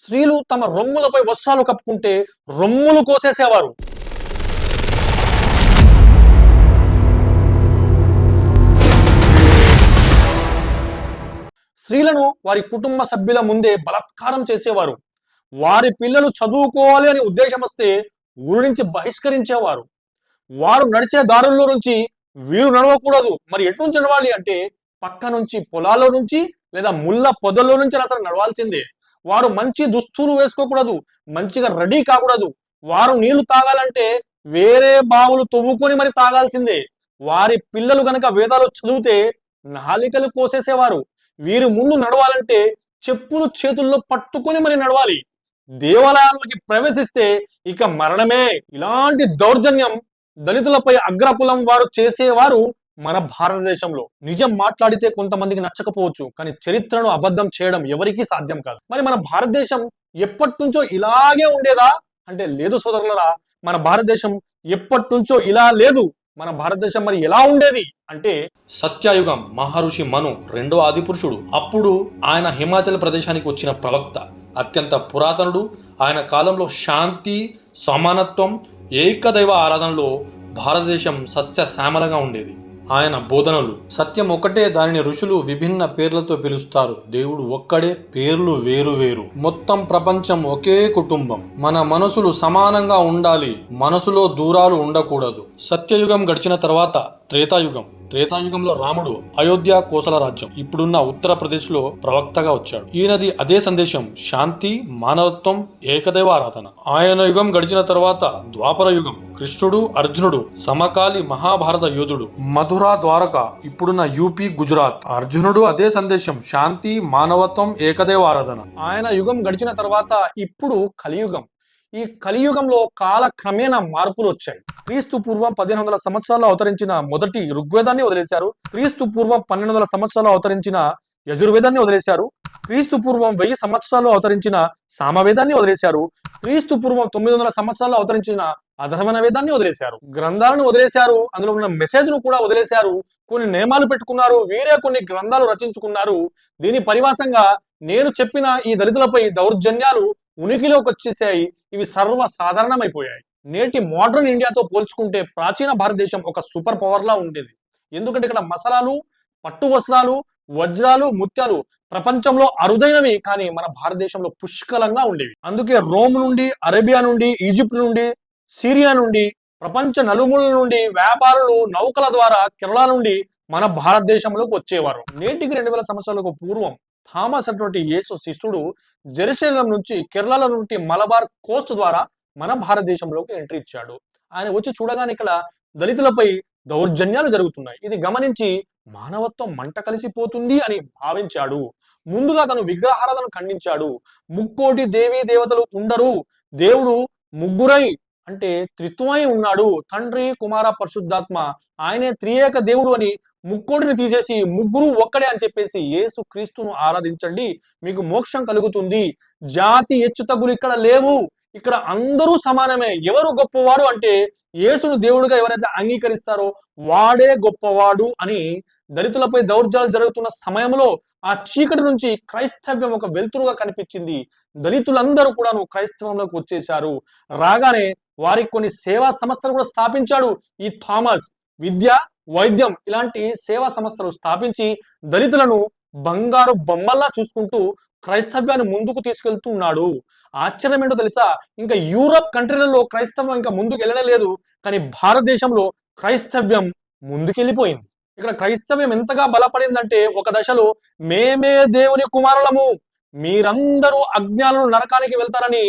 స్త్రీలు తమ రొమ్ములపై వస్త్రాలు కప్పుకుంటే రొమ్ములు కోసేసేవారు. స్త్రీలను వారి కుటుంబ సభ్యుల ముందే బలాత్కారం చేసేవారు. వారి పిల్లలు చదువుకోవాలి అనే ఉద్దేశం వస్తే ఊరి నుంచి బహిష్కరించేవారు. వారు నడిచే దారుల్లో నుంచి వీరు నడవకూడదు. మరి ఎటు నుంచి నడవాలి అంటే పక్క నుంచి, పొలాల్లో నుంచి లేదా ముళ్ళ పొదల్లో నుంచి అసలు నడవాల్సిందే. వారు మంచి దుస్తులు వేసుకోకూడదు, మంచిగా రెడీ కాకూడదు. వారు నీళ్లు తాగాలంటే వేరే బావులు తవ్వుకొని మరి తాగాల్సిందే. వారి పిల్లలు గనక వేదాలు చదివితే నాలికలు కోసేసేవారు. వీరి ముందు నడవాలంటే చెప్పులు చేతుల్లో పట్టుకొని మరి నడవాలి. దేవాలయాల్లోకి ప్రవేశిస్తే ఇక మరణమే. ఇలాంటి దౌర్జన్యం దళితులపై అగ్రకులం వారు చేసేవారు మన భారతదేశంలో. నిజం మాట్లాడితే కొంతమందికి నచ్చకపోవచ్చు, కానీ చరిత్రను అబద్ధం చేయడం ఎవరికీ సాధ్యం కాదు. మరి మన భారతదేశం ఎప్పటి నుంచో ఇలాగే ఉండేదా అంటే లేదు సోదరులరా. మన భారతదేశం ఎప్పటి నుంచో ఇలా లేదు. మన భారతదేశం మరి ఎలా ఉండేది అంటే సత్యయుగం మహర్షి మను రెండో ఆదిపురుషుడు. అప్పుడు ఆయన హిమాచల్ ప్రదేశానికి వచ్చిన ప్రవక్త. అత్యంత పురాతనుడు. ఆయన కాలంలో శాంతి, సమానత్వం, ఏకదైవ ఆరాధనలో భారతదేశం సస్యశ్యామలంగా ఉండేది. ఆయన బోధనలు సత్యం ఒకటే, దానిని ఋషులు విభిన్న పేర్లతో పిలుస్తారు. దేవుడు ఒక్కడే, పేర్లు వేరు వేరు. మొత్తం ప్రపంచం ఒకే కుటుంబం. మన మనసులు సమానంగా ఉండాలి, మనసులో దూరాలు ఉండకూడదు. సత్యయుగం గడిచిన తర్వాత త్రేతాయుగం. త్రేతాయుగంలో రాముడు అయోధ్య కోసల రాజ్యం, ఇప్పుడున్న ఉత్తరప్రదేశ్ లో ప్రవక్తగా వచ్చాడు. ఈయనది అదే సందేశం, శాంతి, మానవత్వం, ఏకదైవ ఆరాధన. ఆయన యుగం గడిచిన తర్వాత ద్వాపర యుగం. కృష్ణుడు, అర్జునుడు సమకాలి మహాభారత యోధుడు. మధుర, ద్వారక, ఇప్పుడున్న యూపీ, గుజరాత్. అర్జునుడు అదే సందేశం, శాంతి, మానవత్వం, ఏకదైవ ఆరాధన. ఆయన యుగం గడిచిన తర్వాత ఇప్పుడు కలియుగం. ఈ కలియుగంలో కాలక్రమేణా మార్పులు వచ్చాయి. క్రీస్తు పూర్వం 1500 సంవత్సరాల్లో అవతరించిన మొదటి ఋగ్వేదాన్ని వదిలేశారు. క్రీస్తు పూర్వం 1200 సంవత్సరాల్లో అవతరించిన యజుర్వేదాన్ని వదిలేశారు. క్రీస్తు పూర్వం 1000 సంవత్సరాల్లో అవతరించిన సామవేదాన్ని వదిలేశారు. క్రీస్తు పూర్వం 900 సంవత్సరాల్లో అవతరించిన అధర్వణ వేదాన్ని వదిలేశారు. గ్రంథాలను వదిలేశారు, అందులో ఉన్న మెసేజ్ ను కూడా వదిలేశారు. కొన్ని నియమాలు పెట్టుకున్నారు, వీరే కొన్ని గ్రంథాలు రచించుకున్నారు. దీని పరివాసంగా నేను చెప్పిన ఈ దళితులపై దౌర్జన్యాలు ఉనికిలోకి వచ్చేసాయి. ఇవి సర్వసాధారణమైపోయాయి. నేటి మోడర్న్ ఇండియాతో పోల్చుకుంటే ప్రాచీన భారతదేశం ఒక సూపర్ పవర్ లా ఉండేది. ఎందుకంటే ఇక్కడ మసాలాలు, పట్టు వస్త్రాలు, వజ్రాలు, ముత్యాలు ప్రపంచంలో అరుదైనవి, కానీ మన భారతదేశంలో పుష్కలంగా ఉండేవి. అందుకే రోమ్ నుండి, అరేబియా నుండి, ఈజిప్ట్ నుండి, సిరియా నుండి, ప్రపంచ నలుమూలల నుండి వ్యాపారులు నౌకల ద్వారా కేరళ నుండి మన భారతదేశంలోకి వచ్చేవారు. నేటికి 2000 సంవత్సరాలకు పూర్వం థామస్ అటువంటి యేసు శిష్యుడు జెరూసలేం నుంచి, కేరళ నుండి మలబార్ కోస్ట్ ద్వారా మన భారతదేశంలోకి ఎంట్రీ ఇచ్చాడు. ఆయన వచ్చి చూడగానే ఇక్కడ దళితులపై దౌర్జన్యాలు జరుగుతున్నాయి. ఇది గమనించి మానవత్వం మంట కలిసిపోతుంది అని భావించాడు. ముందుగా తను విగ్రహారాధనను ఖండించాడు. ముక్కోటి దేవీ దేవతలు ఉండరు, దేవుడు ముగ్గురై అంటే త్రిత్వమై ఉన్నాడు, తండ్రి, కుమార, పరిశుద్ధాత్మ, ఆయనే త్రియేక దేవుడు అని ముక్కోటిని తీసేసి ముగ్గురు ఒక్కడే అని చెప్పేసి యేసు క్రీస్తును ఆరాధించండి, మీకు మోక్షం కలుగుతుంది. జాతి హెచ్చుతగ్గులు ఇక్కడ లేవు, ఇక్కడ అందరూ సమానమే. ఎవరు గొప్పవాడు అంటే యేసును దేవుడిగా ఎవరైతే అంగీకరిస్తారో వాడే గొప్పవాడు అని దళితులపై దౌర్జన్యాలు జరుగుతున్న సమయంలో ఆ చీకటి నుంచి క్రైస్తవ్యం ఒక వెలుతురుగా కనిపించింది. దళితులందరూ కూడా క్రైస్తవంలోకి వచ్చేశారు. రాగానే వారికి కొన్ని సేవా సంస్థలు కూడా స్థాపించాడు ఈ థామస్. విద్య, వైద్యం ఇలాంటి సేవా సంస్థలు స్థాపించి దళితులను బంగారు బొమ్మల్లా చూసుకుంటూ క్రైస్తవ్యాన్ని ముందుకు తీసుకెళ్తున్నాడు. ఆశ్చర్యం ఏంటో తెలుసా, ఇంకా యూరప్ కంట్రీలలో క్రైస్తవం ఇంకా ముందుకు వెళ్ళలేదు, కానీ భారతదేశంలో క్రైస్తవ్యం ముందుకెళ్ళిపోయింది. ఇక్కడ క్రైస్తవ్యం ఎంతగా బలపడిందంటే ఒక దశలో మేమే దేవుని కుమారులము, మీరందరూ అజ్ఞానులు నరకానికి వెళ్తారని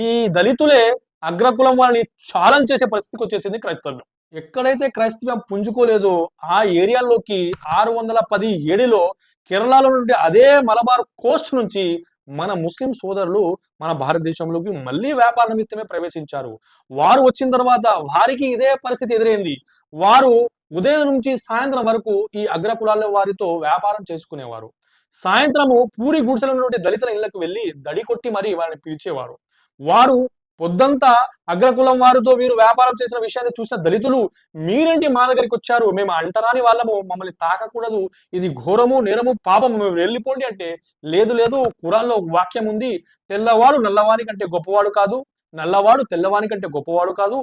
ఈ దళితులే అగ్రకులం వాళ్ళని ఛాలెంజ్ చేసే పరిస్థితికి వచ్చేసింది క్రైస్తవ్యం. ఎక్కడైతే క్రైస్తవ్యం పుంజుకోలేదో ఆ ఏరియాల్లోకి 610 ఏడిలో కేరళలో నుండి అదే మలబార్ కోస్ట్ నుంచి మన ముస్లిం సోదరులు మన భారతదేశంలోకి మళ్ళీ వ్యాపార నిమిత్తమే ప్రవేశించారు. వారు వచ్చిన తర్వాత వారికి ఇదే పరిస్థితి ఎదురైంది. వారు ఉదయం నుంచి సాయంత్రం వరకు ఈ అగ్రకులాల వారితో వ్యాపారం చేసుకునేవారు. సాయంత్రము పూరి గుడిసెల నుండి దళితుల ఇళ్లకు వెళ్లి దడి కొట్టి మరీ వారిని పిలిచేవారు. వారు పొద్దంతా అగ్రకులం వారితో వీరు వ్యాపారం చేసిన విషయాన్ని చూసిన దళితులు మీరేంటి మా దగ్గరికి వచ్చారు, మేము అంటరాని వాళ్ళము, మమ్మల్ని తాకకూడదు, ఇది ఘోరము నేరము పాపము, మేము వెళ్ళిపోండి అంటే, లేదు లేదు, ఖురాన్లో ఒక వాక్యం ఉంది, తెల్లవాడు నల్లవాని కంటే గొప్పవాడు కాదు, నల్లవాడు తెల్లవాని కంటే గొప్పవాడు కాదు,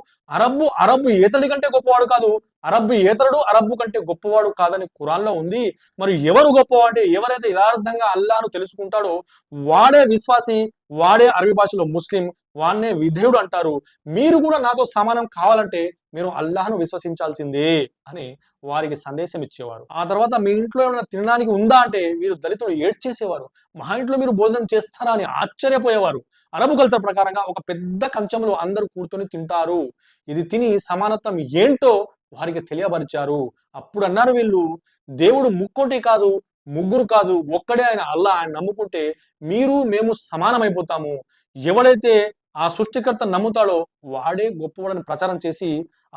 అరబ్బు ఏతడి కంటే గొప్పవాడు కాదు, అరబ్బు ఏతరుడు అరబ్బు కంటే గొప్పవాడు కాదని ఖురాన్లో ఉంది. మరి ఎవరు గొప్ప అంటే, ఎవరైతే యథార్థంగా అల్లాహ్ను తెలుసుకుంటాడో వాడే విశ్వాసి, వాడే అరబీ భాషలో ముస్లిం, వాన్నే విధేయుడు అంటారు. మీరు కూడా నాతో సమానం కావాలంటే మీరు అల్లాహ్ను విశ్వసించాల్సిందే అని వారికి సందేశం ఇచ్చేవారు. ఆ తర్వాత మీ ఇంట్లో ఏమైనా తినడానికి ఉందా అంటే వీరు దళితులు ఏడ్చేసేవారు. మా ఇంట్లో మీరు భోజనం చేస్తారా అని ఆశ్చర్యపోయేవారు. అరబు కల్చర్ ప్రకారంగా ఒక పెద్ద కంచంలో అందరూ కూర్చొని తింటారు. ఇది తిని సమానత్వం ఏంటో వారికి తెలియపరిచారు. అప్పుడు అన్నారు వీళ్ళు, దేవుడు ముక్కోటి కాదు, ముగ్గురు కాదు, ఒక్కడే ఆయన అల్లా, ఆయన నమ్ముకుంటే మీరు మేము సమానమైపోతాము. ఎవడైతే ఆ సృష్టికర్త నమ్ముతాడో వాడే గొప్పవాడని ప్రచారం చేసి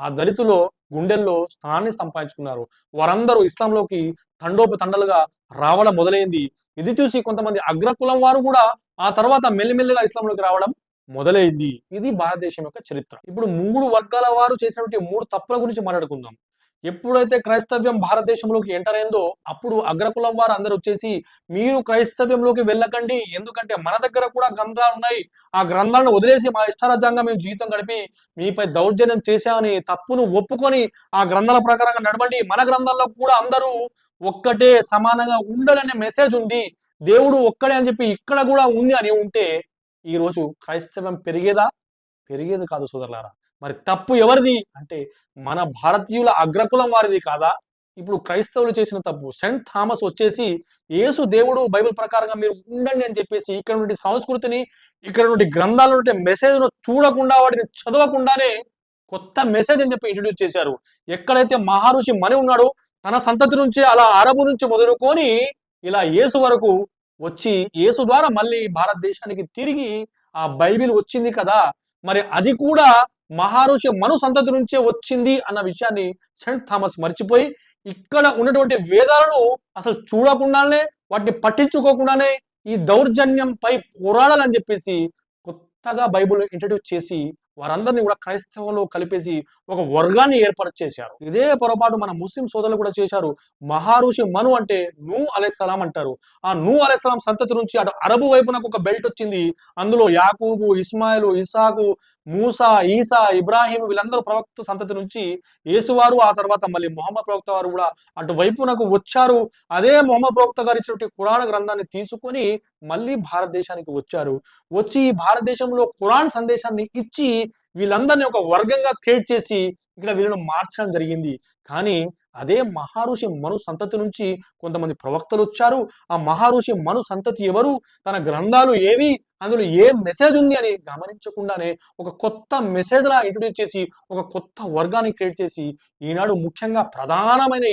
ఆ దళితులో గుండెల్లో స్థానాన్ని సంపాదించుకున్నారు. వారందరూ ఇస్లాంలోకి తండోపతండలుగా రావడం మొదలైంది. ఇది చూసి కొంతమంది అగ్రకులం వారు కూడా ఆ తర్వాత మెల్లిమెల్లిగా ఇస్లాంలోకి రావడం మొదలైంది. ఇది భారతదేశం యొక్క చరిత్ర. ఇప్పుడు 3 వర్గాల వారు చేసినటువంటి 3 తప్పుల గురించి మాట్లాడుకుందాం. ఎప్పుడైతే క్రైస్తవ్యం భారతదేశంలోకి ఎంటర్ అయిందో అప్పుడు అగ్రకులం వారు అందరూ వచ్చేసి, మీరు క్రైస్తవ్యంలోకి వెళ్ళకండి, ఎందుకంటే మన దగ్గర కూడా గ్రంథాలు ఉన్నాయి, ఆ గ్రంథాలను వదిలేసి మా ఇష్టారాజ్యంగా మేము జీవితం గడిపి మీపై దౌర్జన్యం చేశామని తప్పును ఒప్పుకొని ఆ గ్రంథాల ప్రకారంగా నడవండి, మన గ్రంథాల్లో కూడా అందరూ ఒక్కటే సమానంగా ఉండాలనే మెసేజ్ ఉంది, దేవుడు ఒక్కడే అని చెప్పి ఇక్కడ కూడా ఉంది అని ఉంటే ఈ రోజు క్రైస్తవం పెరిగేదా? పెరిగేది కాదు సోదరులారా. మరి తప్పు ఎవరిది అంటే మన భారతీయుల అగ్రకులం వారిది కాదా? ఇప్పుడు క్రైస్తవులు చేసిన తప్పు. సెయింట్ థామస్ వచ్చేసి యేసు దేవుడు బైబిల్ ప్రకారంగా మీరు ఉండండి అని చెప్పేసి ఇక్కడ నుండి సంస్కృతిని, ఇక్కడ నుండి గ్రంథాల నుండి మెసేజ్ను చూడకుండా వాటిని చదవకుండానే కొత్త మెసేజ్ అని చెప్పి ఇంట్రడ్యూస్ చేశారు. ఎక్కడైతే మహర్షి మని ఉన్నాడో తన సంతతి నుంచి అలా అరబు నుంచి మొదలుకొని ఇలా యేసు వరకు వచ్చి యేసు ద్వారా మళ్ళీ భారతదేశానికి తిరిగి ఆ బైబిల్ వచ్చింది కదా, మరి అది కూడా మహర్షి మను సంతతి నుంచే వచ్చింది అన్న విషయాన్ని సెయింట్ థామస్ మర్చిపోయి ఇక్కడ ఉన్నటువంటి వేదాలను అసలు చూడకుండానే వాటిని పట్టించుకోకుండానే ఈ దౌర్జన్యంపై పోరాడాలని చెప్పేసి కొత్తగా బైబిల్ ఇంట్రడ్యూస్ చేసి వారందరినీ కూడా క్రైస్తవంలో కలిపేసి ఒక వర్గాన్ని ఏర్పాటు చేశారు. ఇదే పొరపాటు మన ముస్లిం సోదరులు కూడా చేశారు. మహర్షి మను అంటే నూ అలైహిస్సలాం అంటారు. ఆ నూ అలైహిస్సలాం సంతతి నుంచి అటు అరబు వైపునకు ఒక బెల్ట్ వచ్చింది. అందులో యాకూబు, ఇస్మాయిలు, ఇసాకు, మూసా, ఈసా, ఇబ్రాహీం వీళ్ళందరూ ప్రవక్త సంతతి నుంచి యేసువారు, ఆ తర్వాత మళ్ళీ మొహమ్మద్ ప్రవక్త వారు కూడా అటు వైపునకు వచ్చారు. అదే మొహమ్మద్ ప్రవక్త గారు ఇచ్చినటువంటి ఖురాన్ గ్రంథాన్ని తీసుకొని మళ్ళీ భారతదేశానికి వచ్చారు. వచ్చి ఈ భారతదేశంలో ఖురాన్ సందేశాన్ని ఇచ్చి వీళ్ళందరినీ ఒక వర్గంగా క్రియేట్ చేసి ఇక్కడ వీళ్ళను మార్చడం జరిగింది. కానీ అదే మహర్షి మను సంతతి నుంచి కొంతమంది ప్రవక్తలు వచ్చారు. ఆ మహర్షి మను సంతతి ఎవరు, తన గ్రంథాలు ఏవి, అందులో ఏ మెసేజ్ ఉంది అని గమనించకుండానే ఒక కొత్త మెసేజ్ లా ఇంట్రడ్యూస్ చేసి ఒక కొత్త వర్గాన్ని క్రియేట్ చేసి ఈనాడు ముఖ్యంగా ప్రధానమైన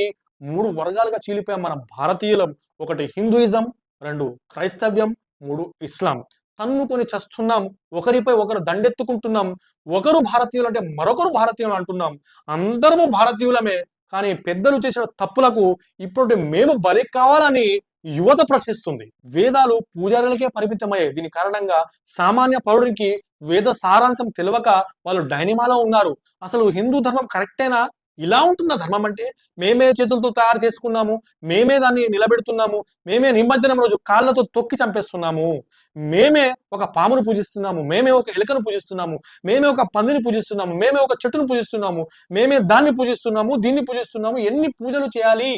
3 వర్గాలుగా చీలిపోయాం మన భారతీయులం. ఒకటి హిందూయిజం, 2 క్రైస్తవ్యం, 3 ఇస్లాం. తన్నుకొని చస్తున్నాం, ఒకరిపై ఒకరు దండెత్తుకుంటున్నాం, ఒకరు భారతీయులు అంటే మరొకరు భారతీయులు అంటున్నాం. అందరము భారతీయులమే, కానీ పెద్దలు చేసిన తప్పులకు ఇప్పుడు మేము బలి కావాలని యువత ప్రశ్నిస్తుంది. వేదాలు పూజారులకే పరిమితమయ్యాయి. దీని కారణంగా సామాన్య పౌరుడికి వేద సారాంశం తెలియక వాళ్ళు డైనిమాలో ఉన్నారు. అసలు హిందూ ధర్మం కరెక్టేనా? ఇలా ఉంటున్న ధర్మం అంటే మేమే చేతులతో తయారు చేసుకున్నాము, మేమే దాన్ని నిలబెడుతున్నాము, మేమే నిమజ్జనం రోజు కాళ్ళతో తొక్కి చంపేస్తున్నాము, మేమే ఒక పామును పూజిస్తున్నాము, మేమే ఒక ఎలుకను పూజిస్తున్నాము, మేమే ఒక పందిని పూజిస్తున్నాము, మేమే ఒక చెట్టును పూజిస్తున్నాము, మేమే దాన్ని పూజిస్తున్నాము, దీన్ని పూజిస్తున్నాము, ఎన్ని పూజలు చేయాలి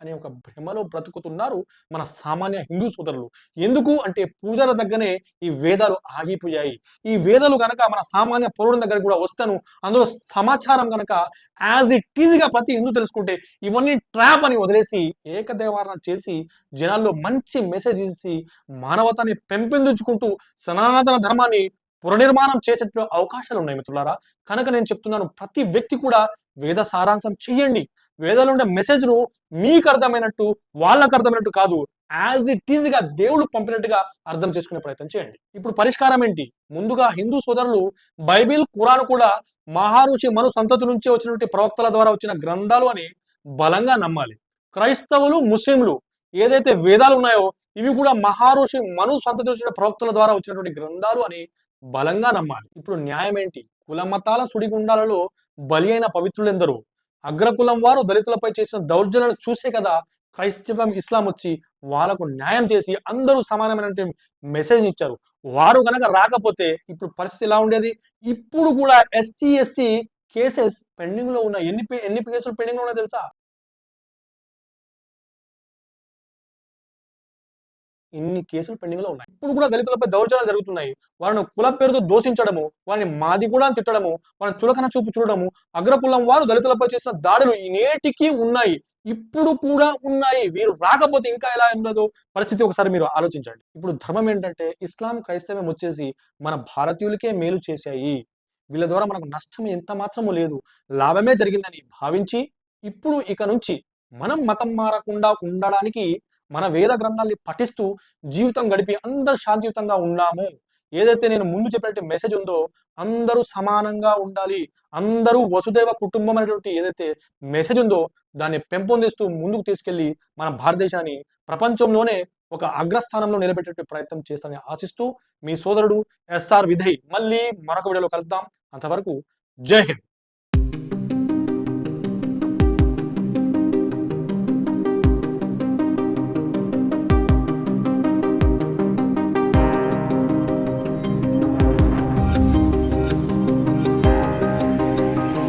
అనే ఒక భ్రమలో బ్రతుకుతున్నారు మన సామాన్య హిందూ సోదరులు. ఎందుకు అంటే పూజల దగ్గరనే ఈ వేదాలు ఆగిపోయాయి. ఈ వేదాలు కనుక మన సామాన్య పౌరుల దగ్గర కూడా వస్తాను, అందులో సమాచారం కనుక యాజ్ ఇట్ ఈజీగా ప్రతి హిందూ తెలుసుకుంటే ఇవన్నీ ట్రాప్ అని వదిలేసి ఏకదేవారణ చేసి జనాల్లో మంచి మెసేజ్ ఇచ్చి మానవతాన్ని పెంపొందించుకుంటూ సనాతన ధర్మాన్ని పునర్నిర్మాణం చేసే అవకాశాలు ఉన్నాయి మిత్రులారా. కనుక నేను చెప్తున్నాను, ప్రతి వ్యక్తి కూడా వేద సారాంశం చెయ్యండి. వేదాలు ఉండే మెసేజ్ను మీకు అర్థమైనట్టు వాళ్ళకు అర్థమైనట్టు కాదు, యాజ్ ఇట్ ఈజీగా దేవుడు పంపినట్టుగా అర్థం చేసుకునే ప్రయత్నం చేయండి. ఇప్పుడు పరిష్కారం ఏంటి? ముందుగా హిందూ సోదరులు బైబిల్, ఖురాన్ కూడా మహర్షి మను సంతతి నుంచి వచ్చినటువంటి ప్రవక్తల ద్వారా వచ్చిన గ్రంథాలు అని బలంగా నమ్మాలి. క్రైస్తవులు, ముస్లింలు ఏదైతే వేదాలు ఉన్నాయో ఇవి కూడా మహర్షి మను సంతతి వచ్చిన ప్రవక్తల ద్వారా వచ్చినటువంటి గ్రంథాలు అని బలంగా నమ్మాలి. ఇప్పుడు న్యాయం ఏంటి? కుల మతాల సుడిగుండాలలో బలి అయిన పవిత్రులెందరో. అగ్రకులం వారు దళితులపై చేసిన దౌర్జన్యాలను చూసే కదా క్రైస్తవం, ఇస్లాం వచ్చి వాళ్ళకు న్యాయం చేసి అందరూ సమానమైనటువంటి మెసేజ్ ఇచ్చారు. వారు గనక రాకపోతే ఇప్పుడు పరిస్థితి ఎలా ఉండేది? ఇప్పుడు కూడా ఎస్టీ, ఎస్సీ కేసెస్ పెండింగ్ లో ఉన్నాయి. ఎన్ని కేసులు పెండింగ్ లో ఉన్నాయో తెలుసా? ఇన్ని కేసులు పెండింగ్ లో ఉన్నాయి. ఇప్పుడు కూడా దళితులపై దౌర్జన్యాలు జరుగుతున్నాయి. వాళ్ళను కుల పేరుతో దూషించడము, వారిని మాది కూడా అని తిట్టడము, వాళ్ళని చులకన చూపు చూడడము, అగ్రకులం వారు దళితులపై చేసిన దాడులు నేటికి ఉన్నాయి. ఇప్పుడు కూడా ఉన్నాయి. వీరు రాకపోతే ఇంకా ఎలా ఉండదో పరిస్థితి ఒకసారి మీరు ఆలోచించండి. ఇప్పుడు ధర్మం ఏంటంటే ఇస్లాం, క్రైస్తవం వచ్చేసి మన భారతీయులకే మేలు చేశాయి. వీళ్ళ ద్వారా మనకు నష్టం ఎంత మాత్రము లేదు, లాభమే జరిగిందని భావించి ఇప్పుడు ఇక నుంచి మనం మతం మారకుండా ఉండడానికి మన వేద గ్రంథాల్ని పఠిస్తూ జీవితం గడిపి అందరూ శాంతియుతంగా ఉన్నాము. ఏదైతే నేను ముందు చెప్పినట్టు మెసేజ్ ఉందో అందరూ సమానంగా ఉండాలి, అందరూ వసుదైవ కుటుంబం అనేటువంటి ఏదైతే మెసేజ్ ఉందో దాన్ని పెంపొందిస్తూ ముందుకు తీసుకెళ్లి మన భారతదేశాన్ని ప్రపంచంలోనే ఒక అగ్రస్థానంలో నిలబెట్టే ప్రయత్నం చేస్తానని ఆశిస్తూ మీ సోదరుడు ఎస్ఆర్ విధయ్. మళ్ళీ మరొక వీడియోలో కలుద్దాం. అంతవరకు జై హింద్.